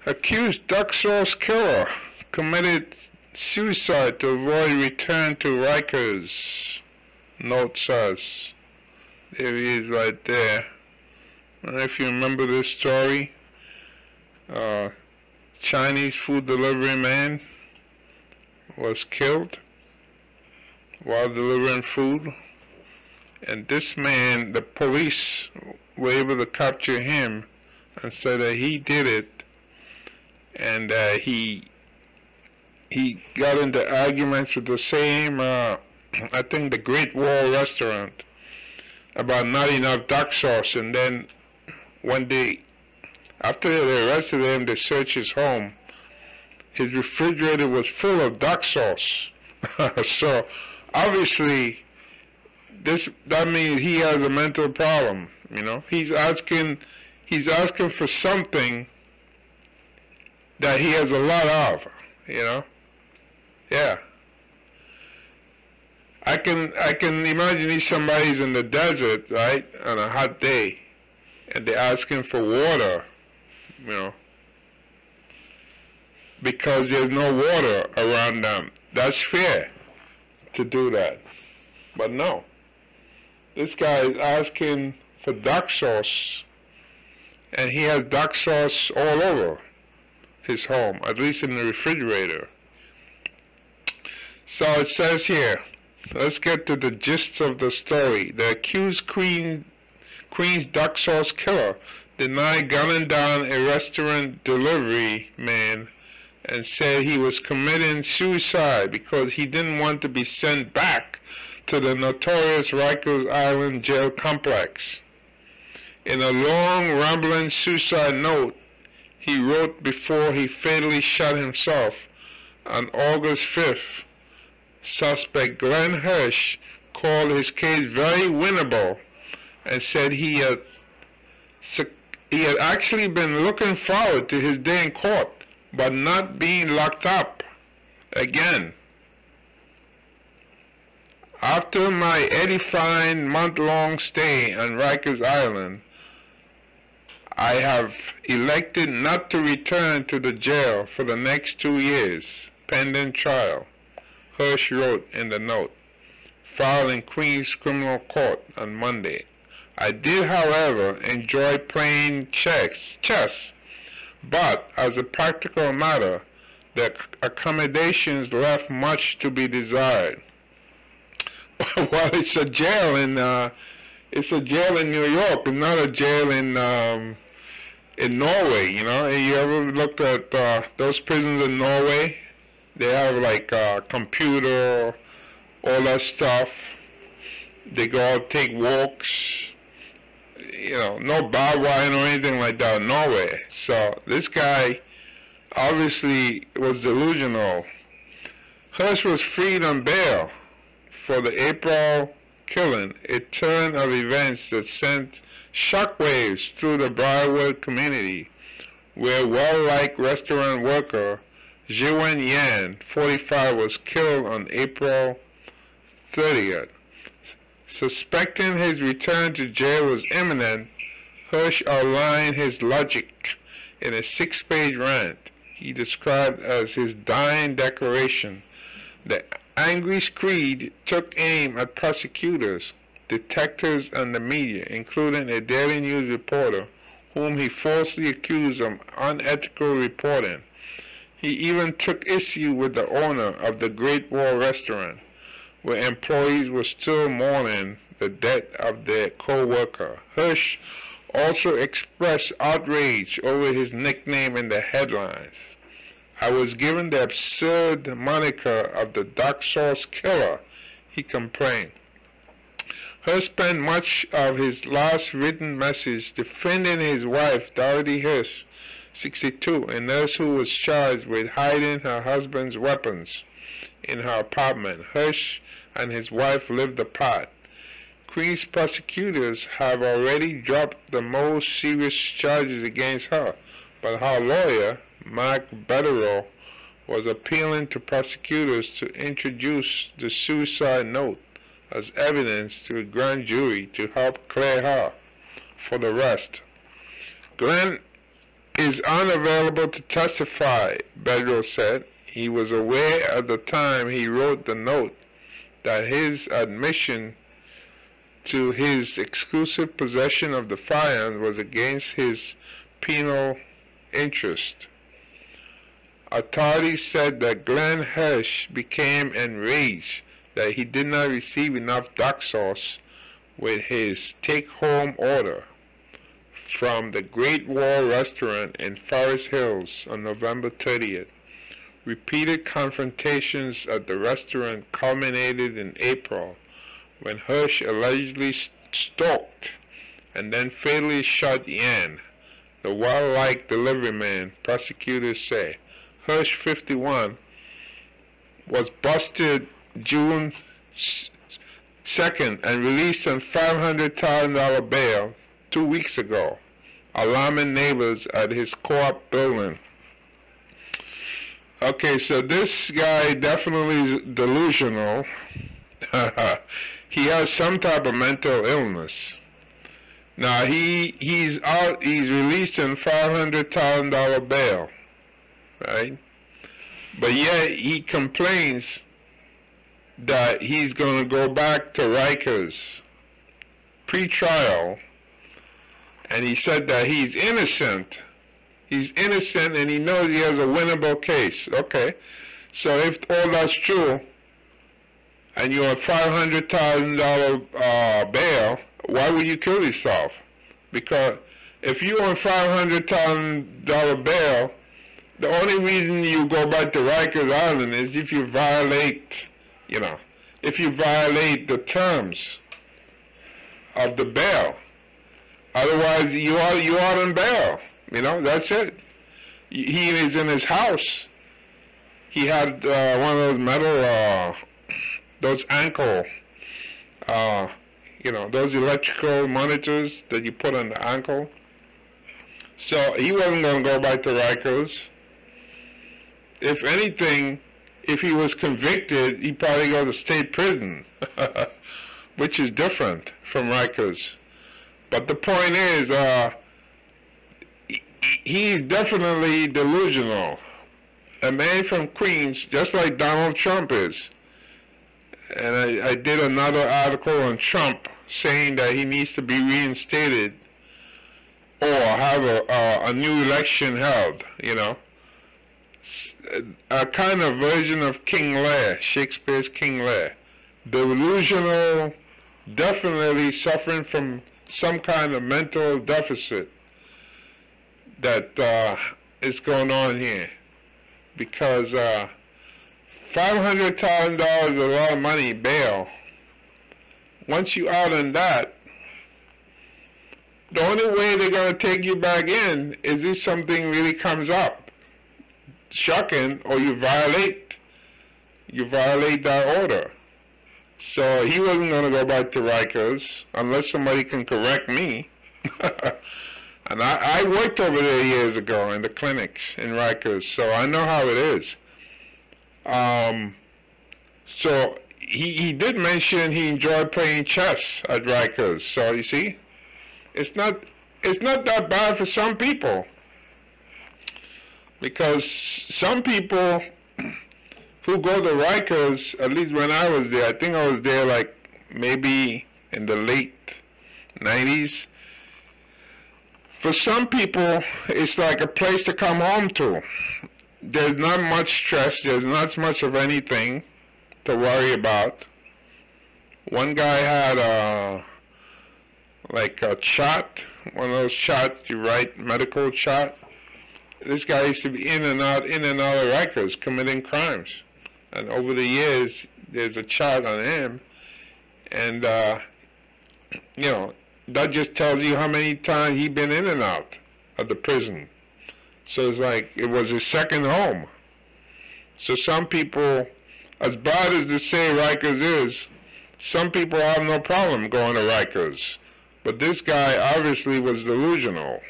Accused duck sauce killer committed suicide to avoid return to Rikers. Note says. There he is right there. I don't know if you remember this story. Chinese food delivery man was killed while delivering food. And this man, the police were able to capture him and say that he did it. And he got into arguments with the same, I think the Great Wall restaurant about not enough duck sauce. And then when after they arrested him, they searched his home. His refrigerator was full of duck sauce. So obviously, that means he has a mental problem. You know, he's asking for something that he has a lot of. You know, yeah. I can imagine somebody's in the desert, right, on a hot day, and they're asking for water. You know, because there's no water around them. That's fair to do that. But no. This guy is asking for duck sauce, and he has duck sauce all over his home, at least in the refrigerator. So it says here, let's get to the gist of the story. The accused Queen's duck sauce killer denied gunning down a restaurant delivery man and said he was committing suicide because he didn't want to be sent back to the notorious Rikers Island jail complex. In a long, rambling suicide note he wrote before he fatally shot himself on August 5th, suspect Glenn Hirsch called his case very winnable and said he had actually been looking forward to his day in court, but not being locked up again. After my edifying month-long stay on Rikers Island, I have elected not to return to the jail for the next 2 years, pending trial, Hirsch wrote in the note, filed in Queens Criminal Court on Monday. I did, however, enjoy playing chess, but as a practical matter, the accommodations left much to be desired. Well, it's a jail in New York. It's not a jail in Norway. You know, you ever looked at those prisons in Norway? They have like computer, all that stuff. They go out, take walks. You know, no barbed wire or anything like that in Norway. So this guy obviously was delusional. Hirsch was freed on bail for the April killing, a turn of events that sent shockwaves through the Briarwood community, where well-liked restaurant worker Jiwen Yan, 45, was killed on April 30th. Suspecting his return to jail was imminent, Hirsch outlined his logic in a 6-page rant he described as his dying declaration. The angry screed took aim at prosecutors, detectives, and the media, including a Daily News reporter whom he falsely accused of unethical reporting. He even took issue with the owner of the Great Wall restaurant, where employees were still mourning the death of their co-worker. Hirsch also expressed outrage over his nickname in the headlines. I was given the absurd moniker of the duck sauce killer, he complained. Hirsch spent much of his last written message defending his wife, Dorothy Hirsch, 62, a nurse who was charged with hiding her husband's weapons in her apartment. Hirsch and his wife lived apart. Queens prosecutors have already dropped the most serious charges against her, but her lawyer, Mark Betterow, was appealing to prosecutors to introduce the suicide note as evidence to a grand jury to help clear her for the rest. Glenn is is unavailable to testify, Bedro said. He was aware at the time he wrote the note that his admission to his exclusive possession of the firearms was against his penal interest. Authorities said that Glenn Hirsch became enraged that he did not receive enough duck sauce with his take-home order from the Great Wall restaurant in Forest Hills on November 30th. Repeated confrontations at the restaurant culminated in April when Hirsch allegedly stalked and then fatally shot Yan, the wildlife deliveryman, prosecutors say. Hirsch, 51, was busted June 2nd and released on $500,000 bail 2 weeks ago, alarming neighbors at his co-op building. Okay, so this guy definitely is delusional. He has some type of mental illness. Now he's released on $500,000 bail, right? But yet he complains that he's going to go back to Rikers pre-trial, and he said that he's innocent. He's innocent and he knows he has a winnable case. Okay, so if all that's true, and you're on $500,000 bail, why would you kill yourself? Because if you're on $500,000 bail, the only reason you go back to Rikers Island is if you violate, if you violate the terms of the bail. Otherwise, you are on bail. That's it. He is in his house. He had one of those metal, those ankle, those electrical monitors that you put on the ankle. So he wasn't going to go back to Rikers. If anything, if he was convicted, he'd probably go to state prison, which is different from Rikers. But the point is, he's definitely delusional. A man from Queens, just like Donald Trump is. And I did another article on Trump saying that he needs to be reinstated or have a new election held, A kind of version of King Lear, Shakespeare's King Lear. Delusional, definitely suffering from some kind of mental deficit that is going on here, because $500,000 is a lot of money bail. Once you out on that, the only way they're going to take you back in is if something really comes up shocking, or you violate that order. So he wasn't going to go back to Rikers unless somebody can correct me. And I worked over there years ago in the clinics in Rikers, so I know how it is. So he did mention he enjoyed playing chess at Rikers. So you see, it's not that bad for some people, because some people who go to Rikers, at least when I was there, I think I was there like maybe in the late 90s. For some people, it's like a place to come home to. There's not much stress. There's not much of anything to worry about. One guy had a chart, one of those charts you write, medical chart. This guy used to be in and out of Rikers committing crimes. And over the years, there's a chart on him. And, that just tells you how many times he's been in and out of the prison. So it's like it was his second home. So some people, as bad as they say Rikers is, some people have no problem going to Rikers. But this guy obviously was delusional.